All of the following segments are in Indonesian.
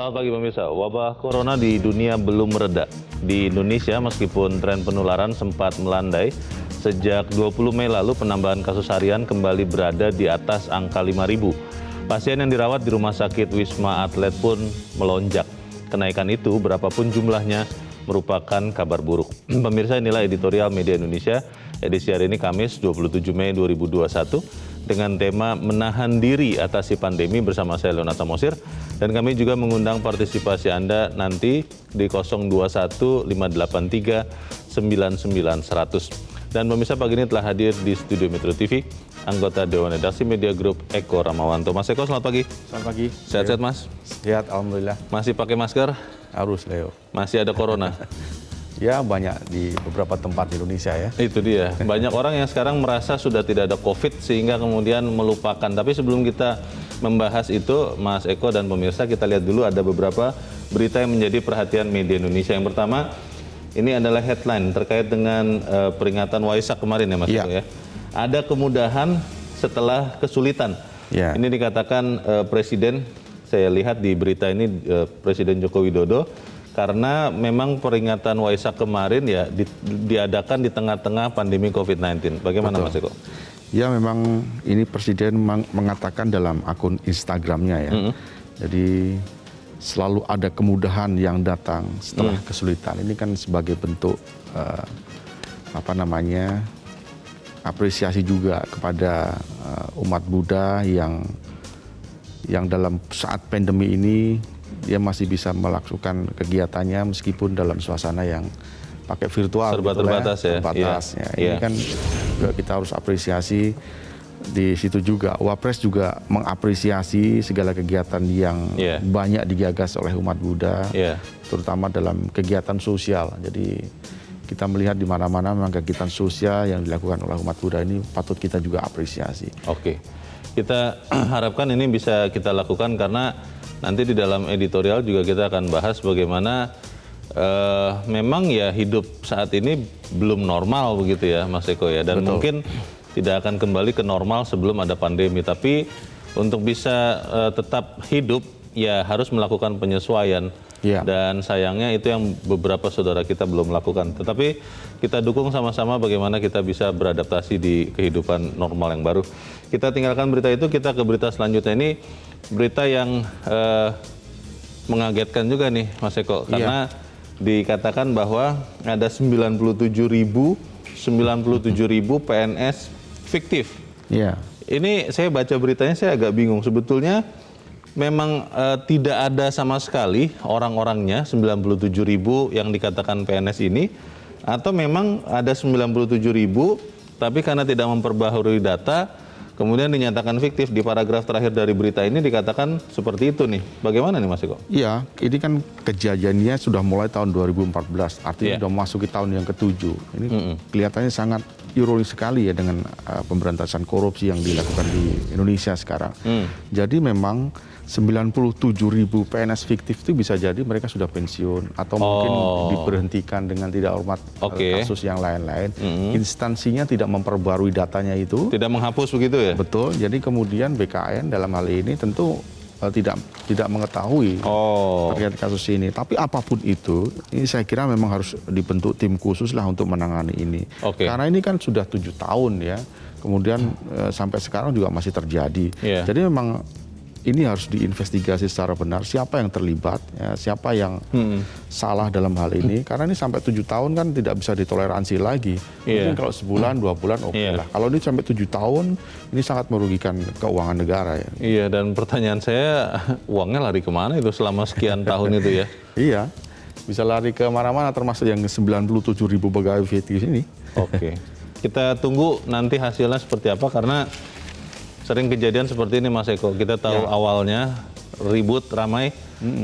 Selamat pagi pemirsa, wabah corona di dunia belum mereda. Di Indonesia meskipun tren penularan sempat melandai, sejak 20 Mei lalu penambahan kasus harian kembali berada di atas angka 5.000. Pasien yang dirawat di Rumah Sakit Wisma Atlet pun melonjak. Kenaikan itu berapapun jumlahnya merupakan kabar buruk. Pemirsa, inilah editorial Media Indonesia edisi hari ini Kamis 27 Mei 2021. Dengan tema menahan diri atasi pandemi bersama saya Leonard Samosir, dan kami juga mengundang partisipasi Anda nanti di 021 583 99 100. Dan pemirsa, pagi ini telah hadir di studio Metro TV anggota Dewan Redaksi Media Group Eko Ramawanto. Mas Eko, selamat pagi. Selamat pagi. Sehat-sehat Mas? Sehat, alhamdulillah. Masih pakai masker? Harus, Leo. Masih ada corona? Ya, banyak di beberapa tempat di Indonesia ya. Itu dia. Banyak orang yang sekarang merasa sudah tidak ada COVID sehingga kemudian melupakan. Tapi sebelum kita membahas itu, Mas Eko dan pemirsa, kita lihat dulu ada beberapa berita yang menjadi perhatian media Indonesia. Yang pertama, ini adalah headline terkait dengan peringatan Waisak kemarin ya Mas Eko ya. Ada kemudahan setelah kesulitan. Ya. Ini dikatakan Presiden, saya lihat di berita ini Presiden Joko Widodo, karena memang peringatan Waisak kemarin ya diadakan di tengah-tengah pandemi COVID-19. Bagaimana Mas Eko? Ya, memang ini Presiden mengatakan dalam akun Instagramnya ya. Jadi selalu ada kemudahan yang datang setelah kesulitan. Ini kan sebagai bentuk apresiasi juga kepada umat Buddha yang dalam saat pandemi ini dia masih bisa melakukan kegiatannya meskipun dalam suasana yang pakai virtual. Serba terbatas ya. Terbatas ya. Ini kan juga kita harus apresiasi di situ juga. Wapres juga mengapresiasi segala kegiatan yang banyak digagas oleh umat Buddha, terutama dalam kegiatan sosial. Jadi kita melihat di mana-mana memang kegiatan sosial yang dilakukan oleh umat Buddha ini patut kita juga apresiasi. Oke. Kita harapkan ini bisa kita lakukan karena nanti di dalam editorial juga kita akan bahas bagaimana memang ya hidup saat ini belum normal begitu ya Mas Eko ya. Dan mungkin tidak akan kembali ke normal sebelum ada pandemi. Tapi untuk bisa tetap hidup ya harus melakukan penyesuaian. Dan sayangnya itu yang beberapa saudara kita belum lakukan. Tetapi kita dukung sama-sama bagaimana kita bisa beradaptasi di kehidupan normal yang baru. Kita tinggalkan berita itu, kita ke berita selanjutnya. Ini berita yang mengagetkan juga nih Mas Eko. Karena dikatakan bahwa ada 97.000 PNS fiktif. Ini saya baca beritanya saya agak bingung. Sebetulnya memang tidak ada sama sekali orang-orangnya 97.000 yang dikatakan PNS ini, atau memang ada 97.000 tapi karena tidak memperbaharui data kemudian dinyatakan fiktif. Di paragraf terakhir dari berita ini dikatakan seperti itu nih. Bagaimana nih Mas Eko? Iya, ini kan kejadiannya sudah mulai tahun 2014, artinya sudah memasuki tahun yang ke-7. Ini kelihatannya sangat ironis sekali ya dengan pemberantasan korupsi yang dilakukan di Indonesia sekarang. Jadi memang 97.000 PNS fiktif itu bisa jadi mereka sudah pensiun atau mungkin diberhentikan dengan tidak hormat kasus yang lain-lain. Instansinya tidak memperbarui datanya itu. Tidak menghapus begitu ya? Betul. Jadi kemudian BKN dalam hal ini tentu tidak mengetahui terkait kasus ini. Tapi apapun itu, ini saya kira memang harus dibentuk tim khusus lah untuk menangani ini. Karena ini kan sudah 7 tahun ya. Kemudian sampai sekarang juga masih terjadi. Jadi memang ini harus diinvestigasi secara benar, siapa yang terlibat, ya, siapa yang salah dalam hal ini. Karena ini sampai 7 tahun kan tidak bisa ditoleransi lagi. Mungkin kalau sebulan, 2 bulan lah. Kalau ini sampai 7 tahun, ini sangat merugikan keuangan negara ya. Iya, dan pertanyaan saya, uangnya lari kemana itu selama sekian tahun itu ya? Iya, bisa lari ke mana-mana termasuk yang 97.000 pegawai fiktif ini. Kita tunggu nanti hasilnya seperti apa, karena sering kejadian seperti ini Mas Eko. Kita tahu awalnya ribut, ramai,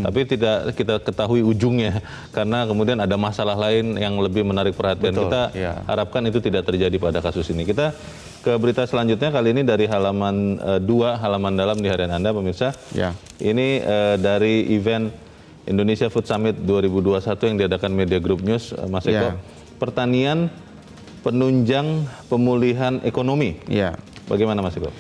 tapi tidak kita ketahui ujungnya. Karena kemudian ada masalah lain yang lebih menarik perhatian. Kita harapkan itu tidak terjadi pada kasus ini. Kita ke berita selanjutnya, kali ini dari halaman 2, halaman dalam di harian Anda pemirsa. Ini dari event Indonesia Food Summit 2021 yang diadakan Media Group News, Mas Eko. Pertanian penunjang pemulihan ekonomi. Bagaimana Mas Eko?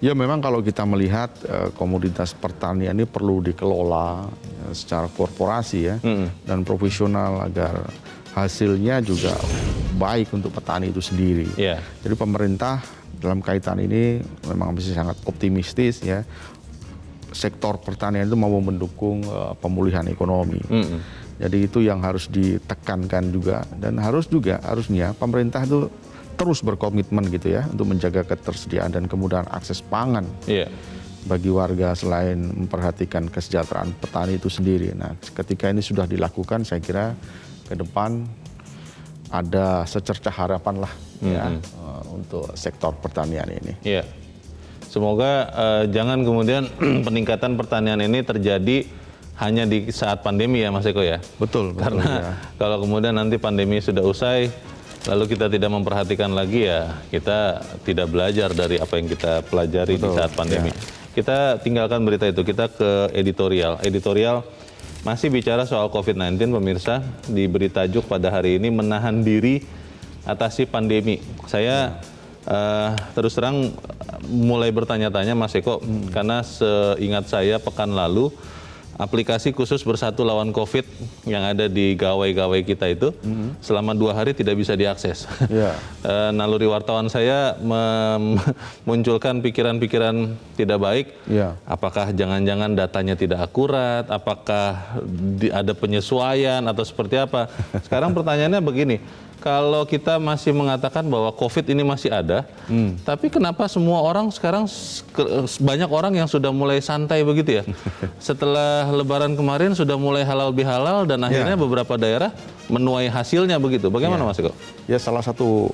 Ya memang kalau kita melihat komoditas pertanian ini perlu dikelola secara korporasi ya dan profesional agar hasilnya juga baik untuk petani itu sendiri. Yeah. Jadi pemerintah dalam kaitan ini memang masih sangat optimistis ya. Sektor pertanian itu mau mendukung pemulihan ekonomi. Jadi itu yang harus ditekankan juga dan harusnya pemerintah itu terus berkomitmen gitu ya untuk menjaga ketersediaan dan kemudahan akses pangan bagi warga selain memperhatikan kesejahteraan petani itu sendiri. Nah, ketika ini sudah dilakukan, saya kira ke depan ada secercah harapan lah untuk sektor pertanian ini. Iya. Semoga jangan kemudian peningkatan pertanian ini terjadi hanya di saat pandemi ya Mas Eko ya. Betul. Karena kalau kemudian nanti pandemi sudah usai, lalu kita tidak memperhatikan lagi ya, kita tidak belajar dari apa yang kita pelajari di saat pandemi. Kita tinggalkan berita itu, kita ke editorial. Editorial masih bicara soal COVID-19, pemirsa, diberi tajuk pada hari ini, menahan diri atasi pandemi. Saya terus terang mulai bertanya-tanya Mas Eko, karena seingat saya pekan lalu, aplikasi khusus Bersatu Lawan COVID yang ada di gawai-gawai kita itu selama 2 hari tidak bisa diakses. Naluri wartawan saya memunculkan pikiran-pikiran tidak baik. Apakah jangan-jangan datanya tidak akurat? Apakah ada penyesuaian atau seperti apa? Sekarang pertanyaannya begini. Kalau kita masih mengatakan bahwa COVID ini masih ada, tapi kenapa semua orang sekarang, banyak orang yang sudah mulai santai begitu ya? Setelah Lebaran kemarin sudah mulai halal bihalal dan akhirnya beberapa daerah menuai hasilnya begitu. Bagaimana Mas Eko? Ya salah satu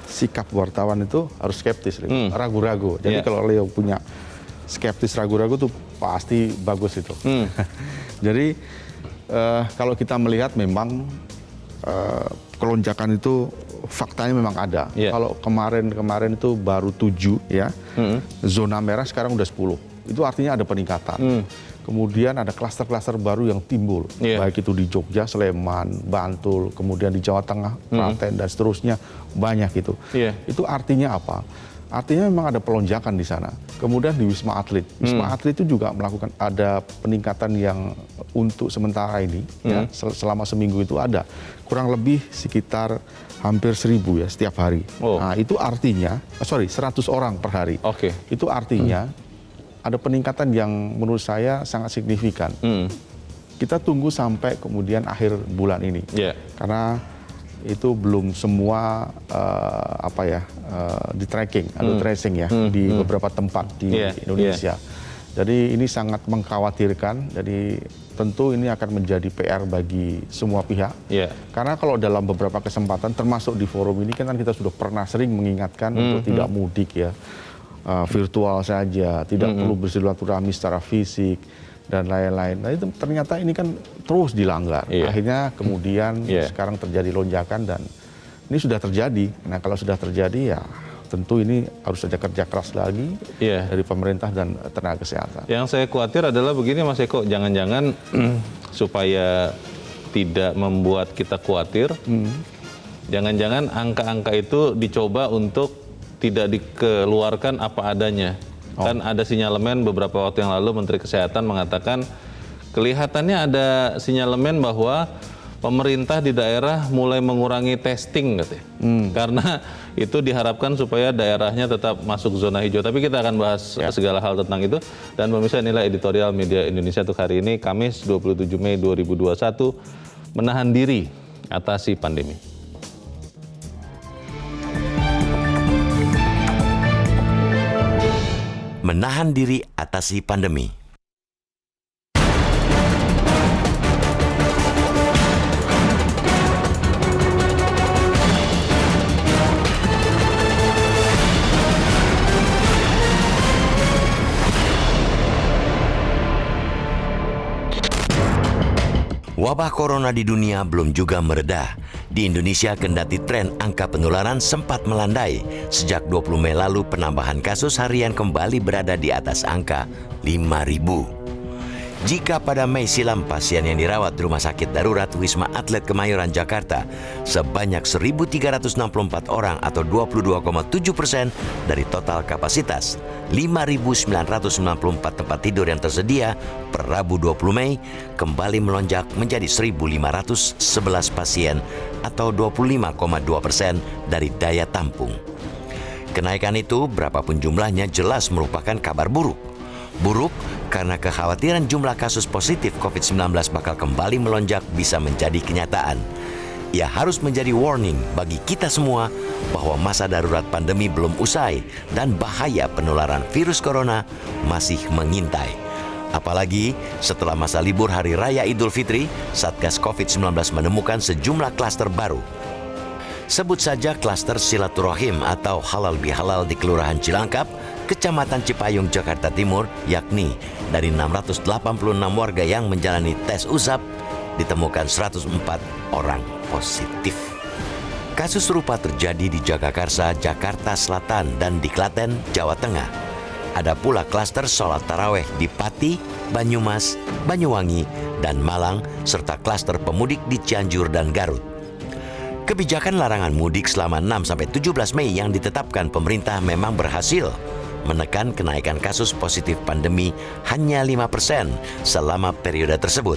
sikap wartawan itu harus skeptis, ragu-ragu. Jadi kalau Leo punya skeptis ragu-ragu tuh pasti bagus itu. Jadi kalau kita melihat memang kelonjakan itu faktanya memang ada. Kalau kemarin itu baru 7 ya, zona merah sekarang udah 10. Itu artinya ada peningkatan. Kemudian ada klaster-klaster baru yang timbul, baik itu di Jogja, Sleman, Bantul, kemudian di Jawa Tengah, Klaten dan seterusnya banyak itu. Itu artinya apa? Artinya memang ada pelonjakan di sana. Kemudian di Wisma Atlet, Wisma Atlet itu juga melakukan ada peningkatan yang untuk sementara ini, ya, selama seminggu itu ada kurang lebih sekitar hampir 1000 ya setiap hari. Nah itu artinya, 100 orang per hari. Itu artinya ada peningkatan yang menurut saya sangat signifikan. Kita tunggu sampai kemudian akhir bulan ini, karena itu belum semua di tracking atau tracing ya di beberapa tempat di Indonesia. Jadi ini sangat mengkhawatirkan. Jadi tentu ini akan menjadi PR bagi semua pihak. Karena kalau dalam beberapa kesempatan, termasuk di forum ini kan kita sudah pernah sering mengingatkan untuk tidak mudik ya, virtual saja, tidak perlu bersilaturahmi secara fisik dan lain-lain. Nah itu ternyata ini kan terus dilanggar. Akhirnya kemudian sekarang terjadi lonjakan dan ini sudah terjadi. Nah kalau sudah terjadi ya tentu ini harus ada kerja keras lagi dari pemerintah dan tenaga kesehatan. Yang saya khawatir adalah begini Mas Eko, jangan-jangan supaya tidak membuat kita khawatir, jangan-jangan angka-angka itu dicoba untuk tidak dikeluarkan apa adanya. Kan ada sinyalemen beberapa waktu yang lalu Menteri Kesehatan mengatakan kelihatannya ada sinyalemen bahwa pemerintah di daerah mulai mengurangi testing katanya. Karena itu diharapkan supaya daerahnya tetap masuk zona hijau. Tapi kita akan bahas segala hal tentang itu. Dan pemirsa, inilah editorial Media Indonesia untuk hari ini, Kamis 27 Mei 2021, menahan diri atasi pandemi. Menahan diri atasi pandemi. Wabah corona di dunia belum juga mereda. Di Indonesia, kendati tren angka penularan sempat melandai. Sejak 20 Mei lalu, penambahan kasus harian kembali berada di atas angka 5.000. Jika pada Mei silam pasien yang dirawat di Rumah Sakit Darurat Wisma Atlet Kemayoran, Jakarta sebanyak 1.364 orang atau 22,7% dari total kapasitas 5.994 tempat tidur yang tersedia per Rabu 20 Mei kembali melonjak menjadi 1.511 pasien atau 25,2% dari daya tampung. Kenaikan itu, berapapun jumlahnya, jelas merupakan kabar buruk. Buruk karena kekhawatiran jumlah kasus positif COVID-19 bakal kembali melonjak bisa menjadi kenyataan. Ia harus menjadi warning bagi kita semua bahwa masa darurat pandemi belum usai dan bahaya penularan virus corona masih mengintai. Apalagi setelah masa libur Hari Raya Idul Fitri, Satgas COVID-19 menemukan sejumlah klaster baru. Sebut saja klaster silaturahim atau halal bihalal di Kelurahan Cilangkap, Kecamatan Cipayung, Jakarta Timur, yakni dari 686 warga yang menjalani tes usap, ditemukan 104 orang positif. Kasus serupa terjadi di Jagakarsa, Jakarta Selatan, dan di Klaten, Jawa Tengah. Ada pula klaster sholat taraweh di Pati, Banyumas, Banyuwangi, dan Malang, serta klaster pemudik di Cianjur dan Garut. Kebijakan larangan mudik selama 6-17 Mei yang ditetapkan pemerintah memang berhasil menekan kenaikan kasus positif pandemi hanya 5% selama periode tersebut.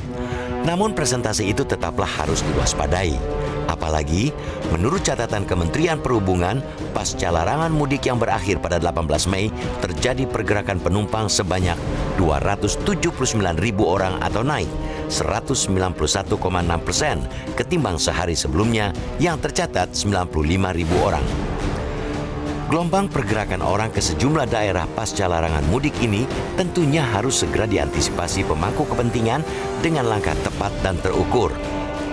Namun presentasi itu tetaplah harus diwaspadai. Apalagi menurut catatan Kementerian Perhubungan, pasca larangan mudik yang berakhir pada 18 Mei, terjadi pergerakan penumpang sebanyak 279.000 orang atau naik 191,6% ketimbang sehari sebelumnya yang tercatat 95.000 orang. Gelombang pergerakan orang ke sejumlah daerah pasca larangan mudik ini tentunya harus segera diantisipasi pemangku kepentingan dengan langkah tepat dan terukur.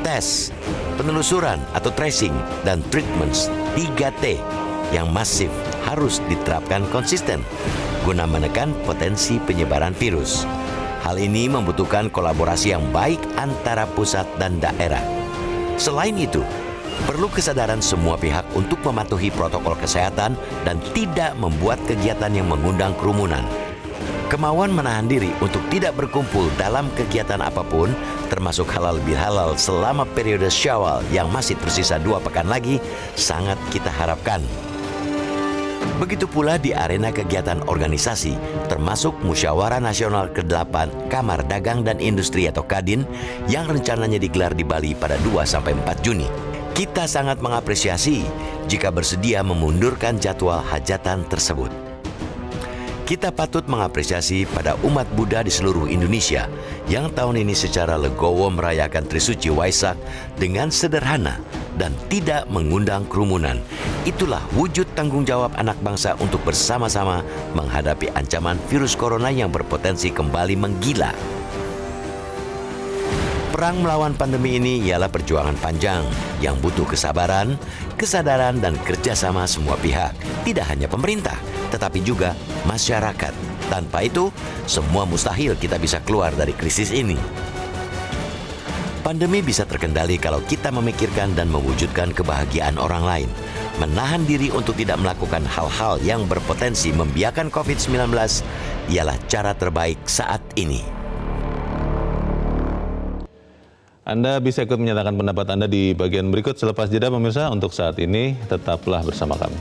Tes, penelusuran atau tracing, dan treatments 3T yang masif harus diterapkan konsisten guna menekan potensi penyebaran virus. Hal ini membutuhkan kolaborasi yang baik antara pusat dan daerah. Selain itu, perlu kesadaran semua pihak untuk mematuhi protokol kesehatan dan tidak membuat kegiatan yang mengundang kerumunan. Kemauan menahan diri untuk tidak berkumpul dalam kegiatan apapun, termasuk halal bihalal selama periode Syawal yang masih tersisa 2 pekan lagi, sangat kita harapkan. Begitu pula di arena kegiatan organisasi, termasuk Musyawarah Nasional ke-8 Kamar Dagang dan Industri atau Kadin yang rencananya digelar di Bali pada 2-4 Juni. Kita sangat mengapresiasi jika bersedia memundurkan jadwal hajatan tersebut. Kita patut mengapresiasi pada umat Buddha di seluruh Indonesia yang tahun ini secara legowo merayakan Trisuci Waisak dengan sederhana dan tidak mengundang kerumunan. Itulah wujud tanggung jawab anak bangsa untuk bersama-sama menghadapi ancaman virus corona yang berpotensi kembali menggila. Perang melawan pandemi ini ialah perjuangan panjang yang butuh kesabaran, kesadaran, dan kerjasama semua pihak. Tidak hanya pemerintah, tetapi juga masyarakat. Tanpa itu, semua mustahil kita bisa keluar dari krisis ini. Pandemi bisa terkendali kalau kita memikirkan dan mewujudkan kebahagiaan orang lain. Menahan diri untuk tidak melakukan hal-hal yang berpotensi membiarkan COVID-19 ialah cara terbaik saat ini. Anda bisa ikut menyatakan pendapat Anda di bagian berikut selepas jeda pemirsa. Untuk saat ini, tetaplah bersama kami.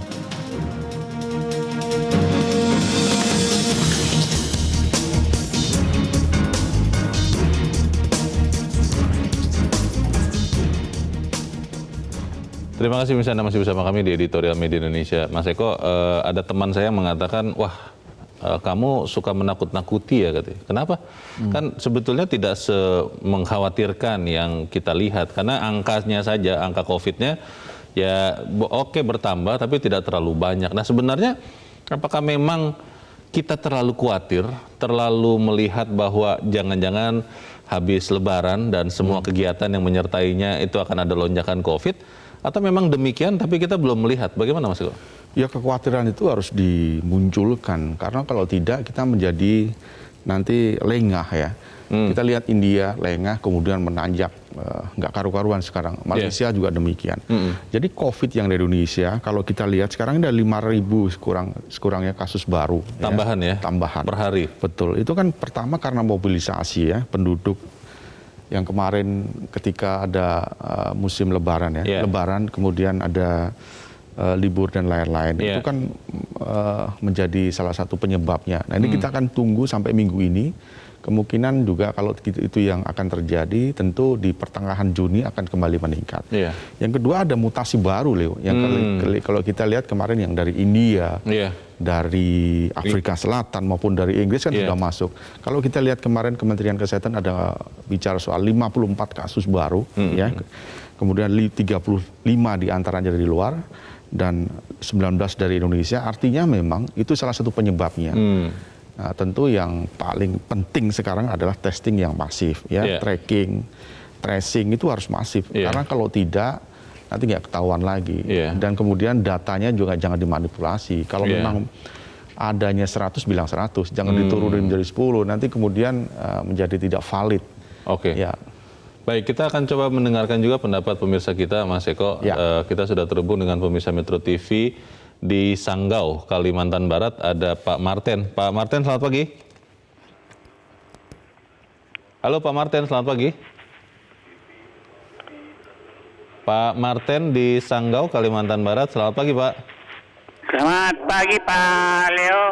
Terima kasih misalnya Anda masih bersama kami di Editorial Media Indonesia. Mas Eko, ada teman saya yang mengatakan, wah kamu suka menakut-nakuti ya katanya. Kenapa? Kan sebetulnya tidak mengkhawatirkan yang kita lihat. Karena angkanya saja, angka COVID-nya ya oke bertambah tapi tidak terlalu banyak. Nah sebenarnya apakah memang kita terlalu khawatir, terlalu melihat bahwa jangan-jangan habis lebaran dan semua kegiatan yang menyertainya itu akan ada lonjakan COVID? Atau memang demikian tapi kita belum melihat? Bagaimana Mas Eko? Ya kekhawatiran itu harus dimunculkan karena kalau tidak kita menjadi nanti lengah ya. Kita lihat India lengah, kemudian menanjak, nggak karu-karuan sekarang. Malaysia juga demikian. Jadi COVID yang di Indonesia, kalau kita lihat sekarang ada 5.000 sekurangnya kasus baru. Tambahan ya? Tambahan. Per hari? Betul. Itu kan pertama karena mobilisasi ya, penduduk yang kemarin ketika ada musim Lebaran ya. Lebaran kemudian ada libur dan lain-lain. Itu kan menjadi salah satu penyebabnya. Nah ini kita akan tunggu sampai minggu ini. Kemungkinan juga kalau itu yang akan terjadi, tentu di pertengahan Juni akan kembali meningkat. Yang kedua ada mutasi baru, Leo. Yang kalau kita lihat kemarin yang dari India, dari Afrika Selatan maupun dari Inggris kan sudah masuk. Kalau kita lihat kemarin Kementerian Kesehatan ada bicara soal 54 kasus baru, ya. Kemudian 35 diantaranya dari luar dan 19 dari Indonesia. Artinya memang itu salah satu penyebabnya. Nah, tentu yang paling penting sekarang adalah testing yang masif, ya, tracking, tracing itu harus masif. Karena kalau tidak, nanti nggak ketahuan lagi. Dan kemudian datanya juga jangan dimanipulasi. Kalau memang adanya 100, bilang 100, jangan diturunin menjadi 10, nanti kemudian menjadi tidak valid. Ya. Baik, kita akan coba mendengarkan juga pendapat pemirsa kita, Mas Eko. Kita sudah terhubung dengan pemirsa Metro TV. Di Sanggau, Kalimantan Barat, ada Pak Marten. Pak Marten, selamat pagi. Halo Pak Marten, selamat pagi. Pak Marten di Sanggau, Kalimantan Barat, selamat pagi Pak. Selamat pagi Pak Leo,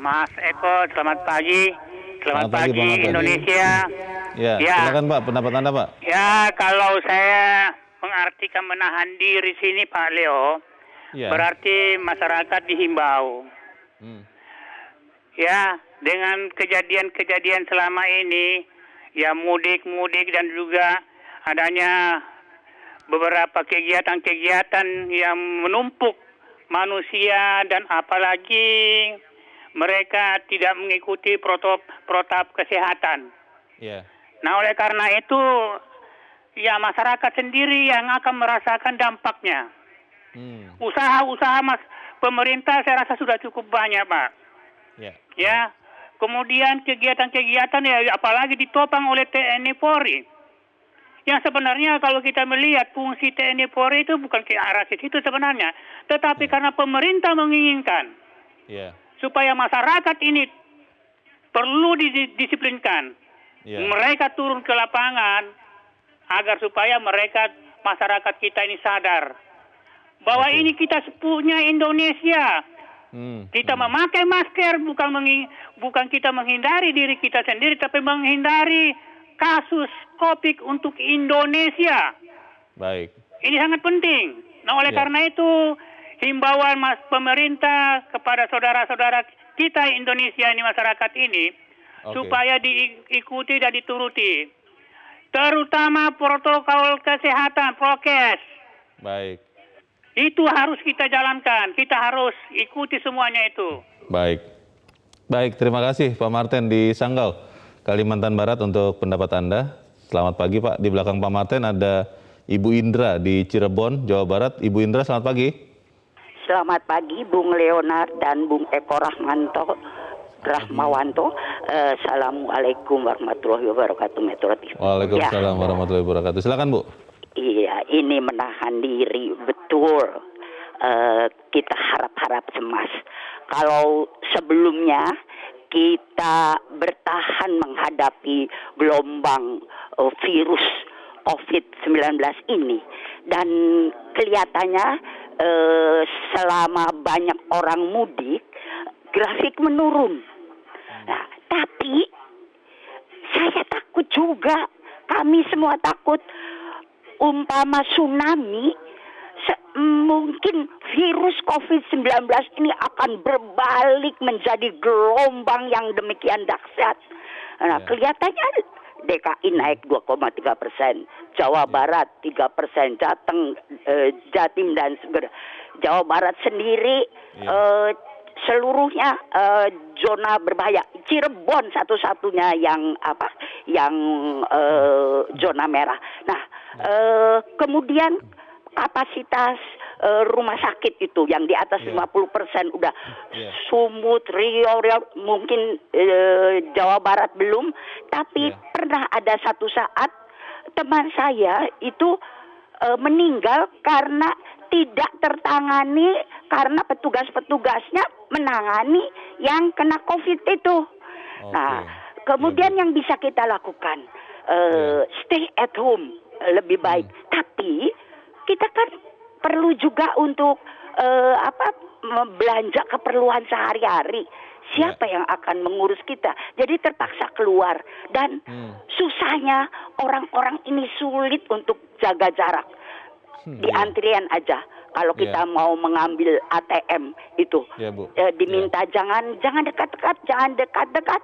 Mas Eko, selamat pagi. Selamat pagi Indonesia. Ya, silakan Pak, pendapat Anda Pak. Ya, kalau saya mengartikan menahan diri sini Pak Leo, berarti masyarakat dihimbau. Ya, dengan kejadian-kejadian selama ini, ya mudik-mudik dan juga adanya beberapa kegiatan-kegiatan yang menumpuk manusia dan apalagi mereka tidak mengikuti protap kesehatan. Nah, oleh karena itu, ya masyarakat sendiri yang akan merasakan dampaknya. Usaha-usaha pemerintah saya rasa sudah cukup banyak, Pak. Ya, kemudian kegiatan-kegiatan ya apalagi ditopang oleh TNI Polri. Yang sebenarnya kalau kita melihat fungsi TNI Polri itu bukan ke arah situ sebenarnya, tetapi karena pemerintah menginginkan supaya masyarakat ini perlu didisiplinkan, mereka turun ke lapangan agar supaya masyarakat kita ini sadar bahwa ini kita punya Indonesia. Kita memakai masker bukan kita menghindari diri kita sendiri, tapi menghindari kasus COVID untuk Indonesia. Baik. Ini sangat penting. Nah, oleh karena itu, himbauan pemerintah kepada saudara-saudara kita Indonesia ini, masyarakat ini, supaya diikuti dan dituruti. Terutama protokol kesehatan, prokes. Baik. Itu harus kita jalankan, kita harus ikuti semuanya itu. Baik, terima kasih Pak Marten di Sanggau, Kalimantan Barat untuk pendapat Anda. Selamat pagi Pak, di belakang Pak Marten ada Ibu Indra di Cirebon, Jawa Barat. Ibu Indra, selamat pagi. Selamat pagi Bung Leonard dan Bung Eko Rahmawanto. Assalamualaikum warahmatullahi wabarakatuh. Metro TV. Waalaikumsalam warahmatullahi wabarakatuh. Silakan Bu. Iya, ini menahan diri betul. Kita harap-harap cemas. Kalau sebelumnya kita bertahan menghadapi gelombang virus COVID-19 ini, dan kelihatannya selama banyak orang mudik, grafik menurun. Nah, tapi saya takut juga, kami semua takut. Umpama tsunami, mungkin virus COVID-19 ini akan berbalik menjadi gelombang yang demikian dahsyat. Nah, kelihatannya DKI naik 2,3%, Jawa Barat 3%, Jatim dan Jawa Barat sendiri seluruhnya zona berbahaya. Cirebon satu-satunya yang zona merah. Nah, kemudian kapasitas rumah sakit itu yang di atas 50% udah Sumut, Riau, mungkin Jawa Barat belum, tapi pernah ada satu saat teman saya itu meninggal karena tidak tertangani, karena petugas-petugasnya menangani yang kena COVID itu. Nah, kemudian yang bisa kita lakukan, stay at home lebih baik. Tapi kita kan perlu juga untuk belanja keperluan sehari-hari. Siapa yang akan mengurus kita? Jadi terpaksa keluar. Dan susahnya orang-orang ini sulit untuk jaga jarak. Di antrian aja. Kalau kita mau mengambil ATM itu. Diminta jangan dekat-dekat, jangan dekat-dekat.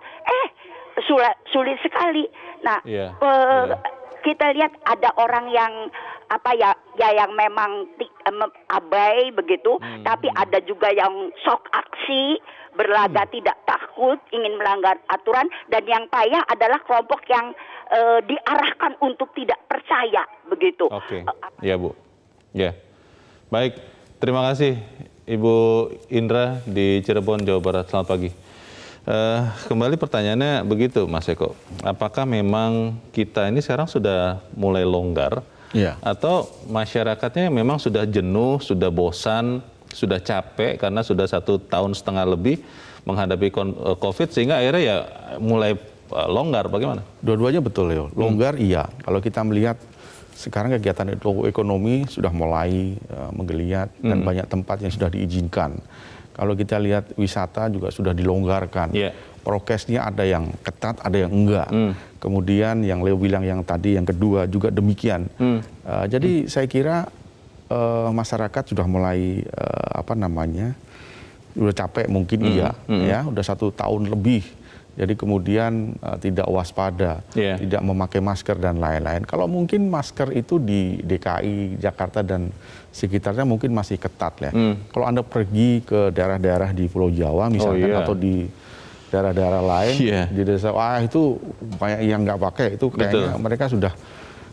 Sulit sekali. Nah, kita lihat ada orang yang yang memang abai begitu, tapi ada juga yang sok aksi, berlaga tidak takut, ingin melanggar aturan, dan yang payah adalah kelompok yang diarahkan untuk tidak percaya begitu. Oke, ya Bu. Ya, baik. Terima kasih Ibu Indra di Cirebon, Jawa Barat. Selamat pagi. Kembali pertanyaannya begitu, Mas Eko. Apakah memang kita ini sekarang sudah mulai longgar, atau masyarakatnya memang sudah jenuh, sudah bosan, sudah capek karena sudah 1,5 tahun lebih menghadapi COVID sehingga akhirnya ya mulai longgar? Bagaimana? Dua-duanya betul, Leo. Longgar iya. Kalau kita melihat sekarang kegiatan ekonomi sudah mulai menggeliat dan banyak tempat yang sudah diizinkan. Kalau kita lihat wisata juga sudah dilonggarkan. Prokesnya ada yang ketat, ada yang enggak. Kemudian yang Leo bilang yang tadi, yang kedua juga demikian. Jadi saya kira masyarakat sudah mulai udah capek mungkin ya, udah 1 tahun lebih. Jadi kemudian tidak waspada, tidak memakai masker dan lain-lain. Kalau mungkin masker itu di DKI, Jakarta dan sekitarnya mungkin masih ketat ya. Kalau Anda pergi ke daerah-daerah di Pulau Jawa misalkan atau di daerah-daerah lain, di desa, itu banyak yang nggak pakai, itu kayaknya mereka sudah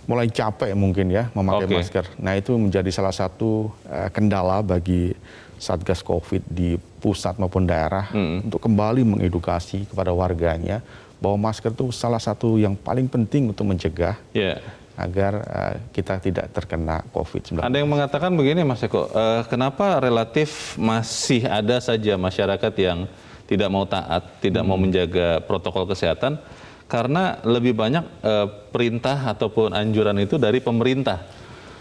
mulai capek mungkin ya memakai masker. Nah itu menjadi salah satu kendala bagi Satgas COVID di pusat maupun daerah untuk kembali mengedukasi kepada warganya bahwa masker itu salah satu yang paling penting untuk mencegah agar kita tidak terkena COVID-19. Ada yang mengatakan begini, Mas Eko, kenapa relatif masih ada saja masyarakat yang tidak mau taat, tidak mau menjaga protokol kesehatan, karena lebih banyak perintah ataupun anjuran itu dari pemerintah.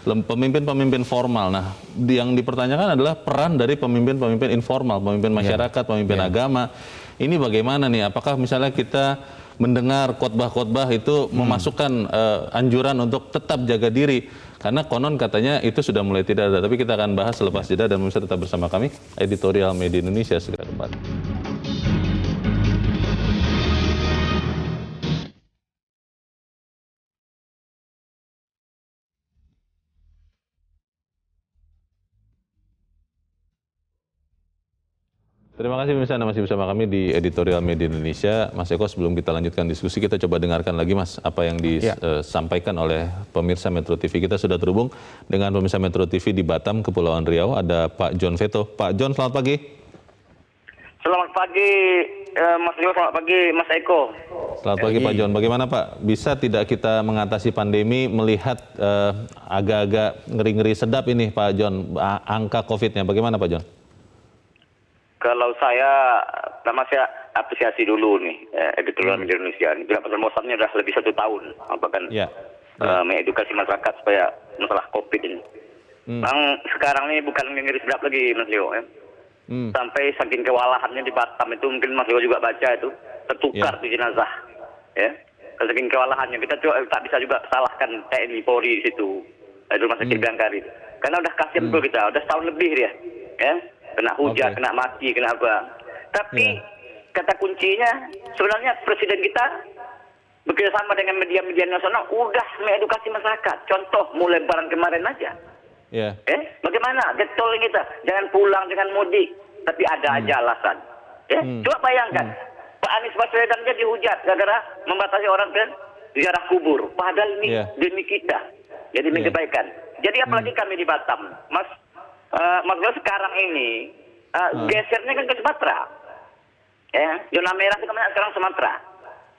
Pemimpin-pemimpin formal. Nah, yang dipertanyakan adalah peran dari pemimpin-pemimpin informal, pemimpin masyarakat, pemimpin agama. Ini bagaimana nih? Apakah misalnya kita mendengar khotbah-khotbah itu memasukkan anjuran untuk tetap jaga diri? Karena konon katanya itu sudah mulai tidak ada. Tapi kita akan bahas selepas jeda dan bisa tetap bersama kami. Editorial Media Indonesia segera kembali. Terima kasih pemirsa, Anda masih bersama kami di Editorial Media Indonesia. Mas Eko, sebelum kita lanjutkan diskusi, kita coba dengarkan lagi Mas, apa yang disampaikan oleh pemirsa Metro TV. Kita sudah terhubung dengan pemirsa Metro TV di Batam, Kepulauan Riau, ada Pak John Veto. Pak John, selamat pagi. Selamat pagi Mas Rio, selamat pagi Mas Eko. Selamat pagi Pak John, bagaimana Pak? Bisa tidak kita mengatasi pandemi melihat agak-agak ngeri-ngeri sedap ini Pak John, angka COVID-nya, bagaimana Pak John? Kalau saya apresiasi dulu nih Editorial Media Indonesia. Bila penermosannya sudah lebih 1 tahun, bahkan mengedukasi masyarakat supaya masalah COVID ini. Memang sekarang ini bukan ngeri sedap lagi Mas Leo. Sampai saking kewalahannya di Batam itu, mungkin Mas Leo juga baca itu, tertukar di jenazah. Ya, saking kewalahannya kita tak bisa juga salahkan TNI Polri di situ, di rumah sakit Bayangkari. Karena udah kasihan betul kita, udah 1 tahun lebih dia. Ya. Kena hujan, kena mati, kena apa. Tapi kata kuncinya sebenarnya Presiden kita bekerjasama dengan media-media nasional udah mengedukasi masyarakat. Contoh mulai lebaran kemarin aja. Bagaimana getol kita, jangan pulang, jangan mudik, tapi ada aja alasan. Coba bayangkan, Pak Anies Baswedan aja dihujat gara-gara membatasi orang ke ziarah kubur. Padahal ini demi kita, jadi demi kebaikan. Jadi apalagi kami di Batam, Mas. maksudnya sekarang ini gesernya kan ke Sumatera. Ya, zona merah itu sekarang Sumatera,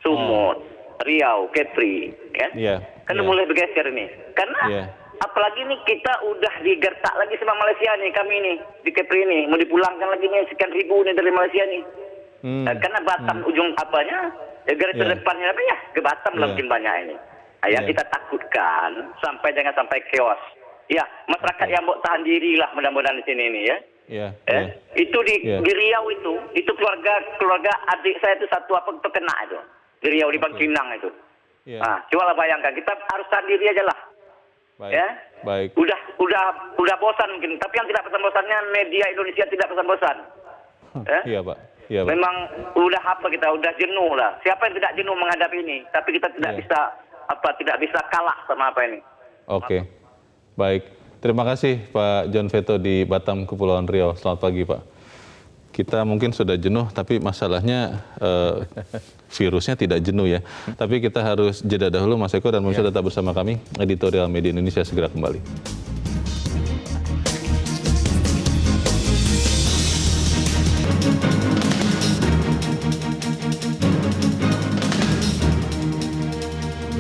Sumut, Riau, Kepri, ya. Kan mulai bergeser ini. Karena apalagi nih kita udah digertak lagi sama Malaysia nih, kami nih di Kepri ini mau dipulangkan lagi nih sekian ribu nih dari Malaysia nih. Karena Batam ujung apanya, garis terdepannya apa ya ke Batam lah mungkin banyak ini. Yang kita takutkan jangan sampai chaos. Ya, masyarakat yang mau tahan diri lah mudah-mudahan di sini ini ya. Itu di Riau itu keluarga adik saya itu satu terkena itu di Riau di Bangkinang itu. Coba bayangkan, kita harus tahan diri aja lah. Baik. Udah bosan mungkin, tapi yang tidak bosan-bosannya media Indonesia tidak bosan-bosan. Iya Pak. Iya, Pak. Memang udah kita udah jenuh lah. Siapa yang tidak jenuh menghadapi ini? Tapi kita tidak bisa kalah sama apa ini. Oke. Baik. Terima kasih Pak John Veto di Batam, Kepulauan Riau. Selamat pagi Pak. Kita mungkin sudah jenuh, tapi masalahnya virusnya tidak jenuh ya. Tapi kita harus jeda dahulu Mas Eko dan pemirsa tetap bersama kami. Editorial Media Indonesia segera kembali.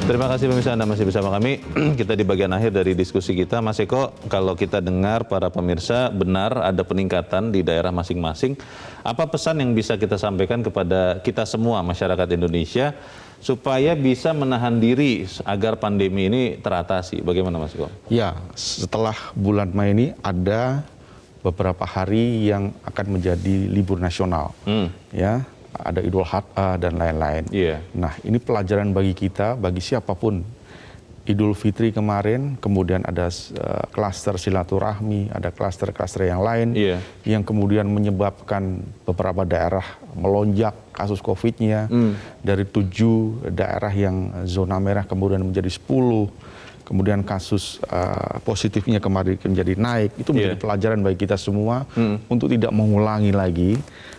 Terima kasih pemirsa, Anda masih bersama kami. Kita di bagian akhir dari diskusi kita. Mas Eko, kalau kita dengar para pemirsa benar ada peningkatan di daerah masing-masing. Apa pesan yang bisa kita sampaikan kepada kita semua masyarakat Indonesia supaya bisa menahan diri agar pandemi ini teratasi? Bagaimana Mas Eko? Ya, setelah bulan Mei ini ada beberapa hari yang akan menjadi libur nasional. Ya. Ada Idul Adha dan lain-lain. Nah, ini pelajaran bagi kita, bagi siapapun. Idul Fitri kemarin, kemudian ada klaster silaturahmi, ada klaster-klaster yang lain, yang kemudian menyebabkan beberapa daerah melonjak kasus COVID-nya. Dari 7 daerah yang zona merah kemudian menjadi 10. Kemudian kasus positifnya kemarin menjadi naik. Itu menjadi pelajaran bagi kita semua untuk tidak mengulangi lagi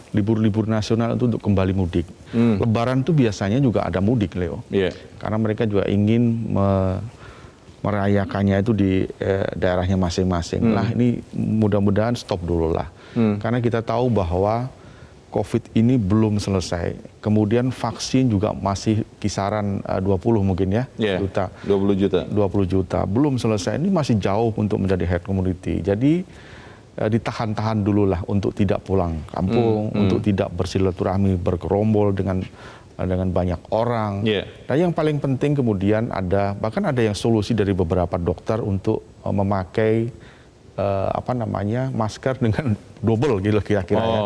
libur-libur nasional itu untuk kembali mudik. Lebaran itu biasanya juga ada mudik, Leo. Karena mereka juga ingin merayakannya itu di daerahnya masing-masing. Nah, ini mudah-mudahan stop dulu lah. Karena kita tahu bahwa COVID ini belum selesai. Kemudian vaksin juga masih kisaran 20 mungkin ya, juta. 20 juta. 20 juta. Belum selesai. Ini masih jauh untuk menjadi herd immunity. Jadi ditahan-tahan dulu lah untuk tidak pulang kampung, untuk tidak bersilaturahmi, bergerombol dengan banyak orang. Dan yang paling penting kemudian bahkan ada yang solusi dari beberapa dokter untuk memakai masker dengan double gitu kira-kira ya.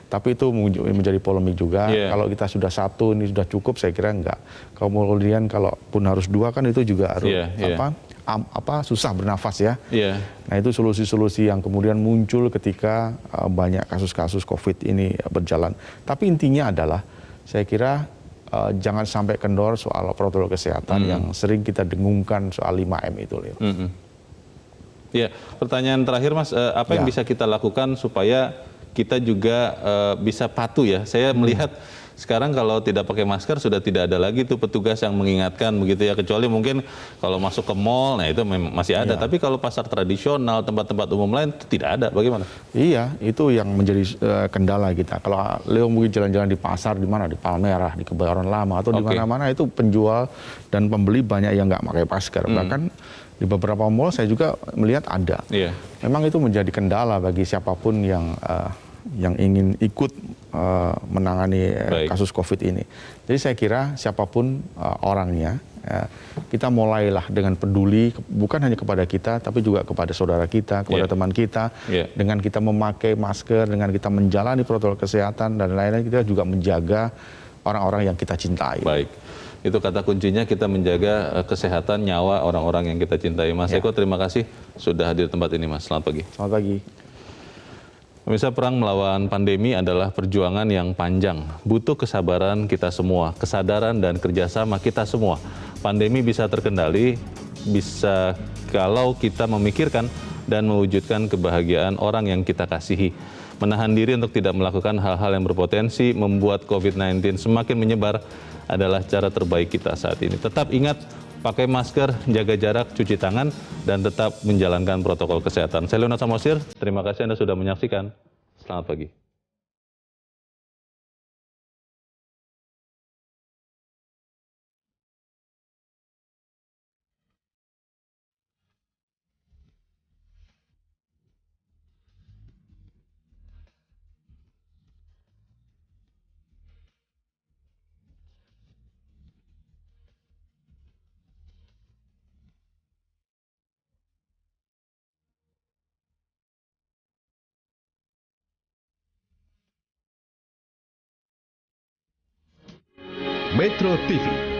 Tapi itu menjadi polemik juga. Kalau kita sudah satu ini sudah cukup, saya kira enggak. Kemudian kalaupun harus 2 kan itu juga harus susah bernafas ya. Nah, itu solusi-solusi yang kemudian muncul ketika banyak kasus-kasus COVID ini berjalan. Tapi intinya adalah saya kira jangan sampai kendor soal protokol kesehatan yang sering kita dengungkan soal 5M itu, Leo. Ya, pertanyaan terakhir Mas, apa yang bisa kita lakukan supaya kita juga bisa patuh ya? Saya melihat sekarang kalau tidak pakai masker sudah tidak ada lagi tuh petugas yang mengingatkan begitu ya, kecuali mungkin kalau masuk ke mall, nah itu masih ada. Tapi kalau pasar tradisional, tempat-tempat umum lain itu tidak ada. Bagaimana? Iya, itu yang menjadi kendala kita. Kalau Leo mungkin jalan-jalan di pasar di mana, di Palmerah, di Kebayoran Lama atau di mana-mana, itu penjual dan pembeli banyak yang nggak pakai masker. Bahkan di beberapa mall saya juga melihat ada. Memang itu menjadi kendala bagi siapapun yang ingin ikut menangani kasus COVID ini. Jadi saya kira siapapun orangnya, kita mulailah dengan peduli, bukan hanya kepada kita, tapi juga kepada saudara kita, kepada teman kita. Dengan kita memakai masker, dengan kita menjalani protokol kesehatan dan lain-lain, kita juga menjaga orang-orang yang kita cintai. Baik. Itu kata kuncinya, kita menjaga kesehatan nyawa orang-orang yang kita cintai. Mas Eko, terima kasih sudah hadir di tempat ini, Mas. Selamat pagi. Selamat pagi. Pemirsa, perang melawan pandemi adalah perjuangan yang panjang. Butuh kesabaran kita semua, kesadaran dan kerjasama kita semua. Pandemi bisa terkendali, bisa kalau kita memikirkan dan mewujudkan kebahagiaan orang yang kita kasihi. Menahan diri untuk tidak melakukan hal-hal yang berpotensi membuat COVID-19 semakin menyebar adalah cara terbaik kita saat ini. Tetap ingat, pakai masker, jaga jarak, cuci tangan, dan tetap menjalankan protokol kesehatan. Saya Leonard Samosir, terima kasih Anda sudah menyaksikan. Selamat pagi. Metro TV